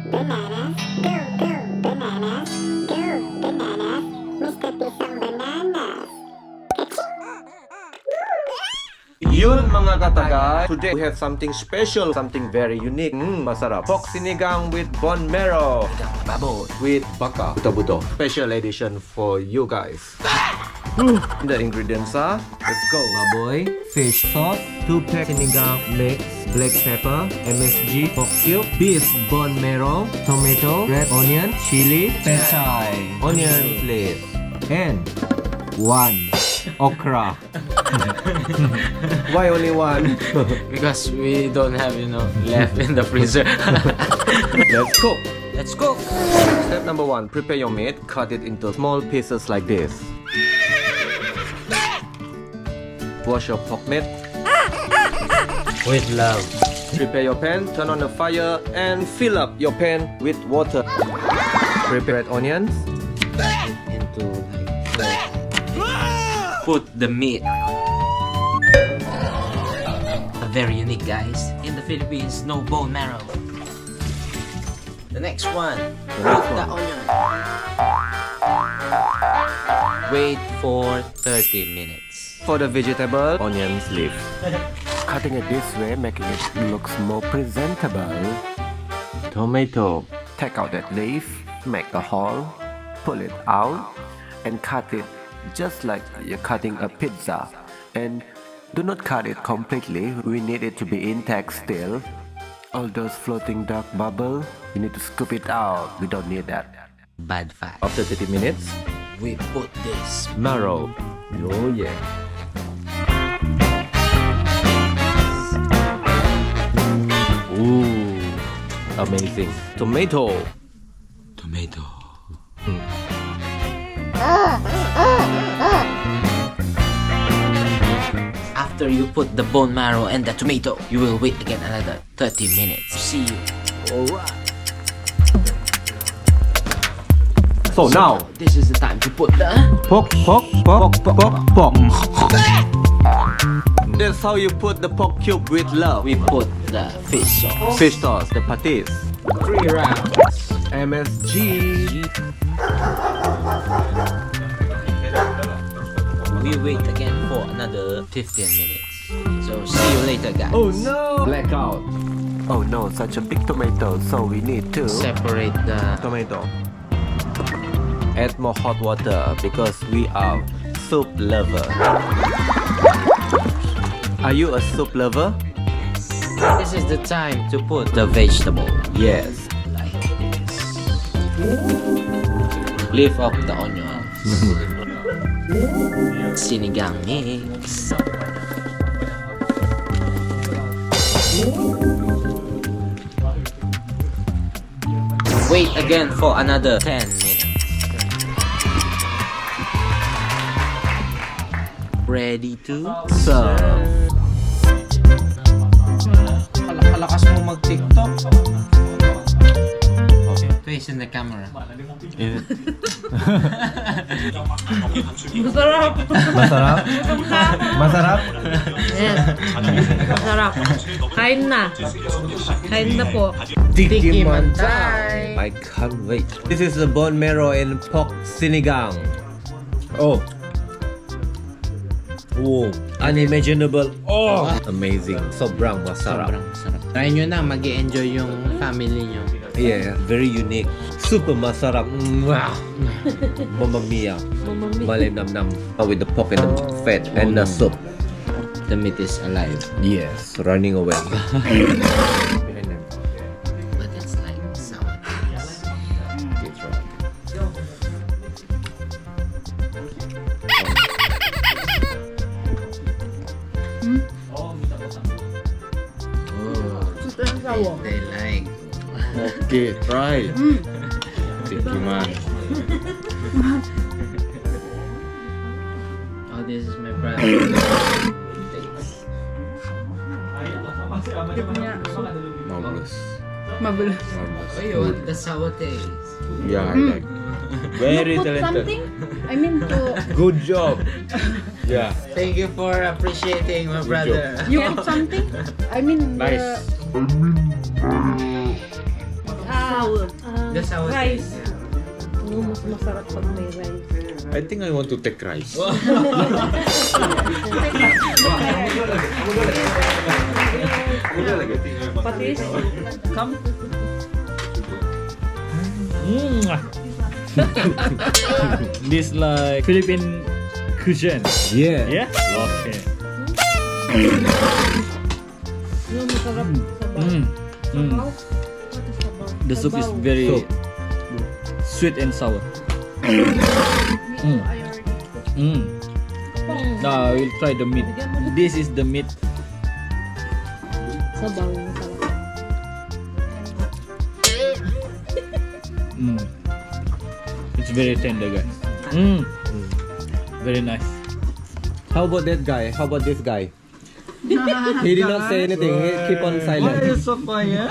bananas, bananas, bananas, Mr. Pisang Banana. Yun mga katagay, today we have something special, something very unique. Masarap. Pork sinigang with bone marrow. Baboy with Baka. Buto. Special edition for you guys. The ingredients are, let's go. Baboy, fish sauce, 2 pack sinigang mix, black pepper, MSG, pork cube, beef bone marrow, tomato, red onion, chili, pechay, onion flakes, and 1 okra. Why only one? Because we don't have, left in the freezer. Let's cook. Let's cook. Step number 1, prepare your meat. Cut it into small pieces like this. Wash your pork meat With love. Prepare your pan, turn on the fire and fill up your pan with water. Prepare onions. Into put the meat. Very unique, guys. In the Philippines, no bone marrow. The next one, put the onion. Wait for 30 minutes. For the vegetable, onions leaf. Cutting it this way, making it looks more presentable. Tomato. Take out that leaf, make a hole, pull it out, and cut it just like you're cutting a pizza. And do not cut it completely, we need it to be intact still. All those floating dark bubble, you need to scoop it out, we don't need that. Bad fact. After 30 minutes, We put this marrow. Oh yeah. Ooh, amazing. Tomato. After you put the bone marrow and the tomato, you will wait again another 30 minutes. See you. Alright. So now, this is the time to put the pork. That's how you put the pork cube with love. we put the fish sauce. Fish sauce, the patis. 3 rounds. MSG. We wait again for another 15 minutes. So see you later, guys. Oh no! Blackout. Oh no, such a big tomato, so we need to Separate the Tomato. Add more hot water because we are soup lover. Are you a soup lover? This is the time to put the vegetable. Yes. Like this. Leave up the onion. Sinigang mix. Wait again for another 10 minutes. Ready to Serve. Kalakas mo mag-TikTok. Okay, face in the camera. Masarap? Yes. Masarap. Kain na. Kain na po. Tikiman time. I can't wait. This is the bone marrow and pork sinigang. Oh. Oh, unimaginable. Oh, amazing. Sobrang masarap. Sobrang sarap. Try nyo na, mag-i-enjoy yung family nyo. Yeah, very unique. Super masarap. Wow. Mamma mia. Malim nam nam. With the pork and the fat and the soup. The meat is alive. Yes, running away. But it's like sour. They like. Okay, try. Tikiman. Oh, this is my brother. Marvelous. Mabulok. Oh, you want the sour taste? Yeah, I like. Very You put talented. something? I mean to... Good job. Yeah. Thank you for appreciating my brother. You put something? I mean... Nice. sabaw. That's how it Rice. is. Mas masarap pag may rice. I think I want to take rice. Patis. Come. This like Philippine cuisine. Yeah. Yeah. Okay. Yung masarap sabaw. Mm. Sabaw? What is sabaw? The soup is Sabaw. very Soup. sweet and sour. Now we'll try the meat. This is the meat. Sabaw. Masarap. It's very tender, guys. Very nice. How about that guy? How about this guy? He did not say anything. He keep on silent. so quiet?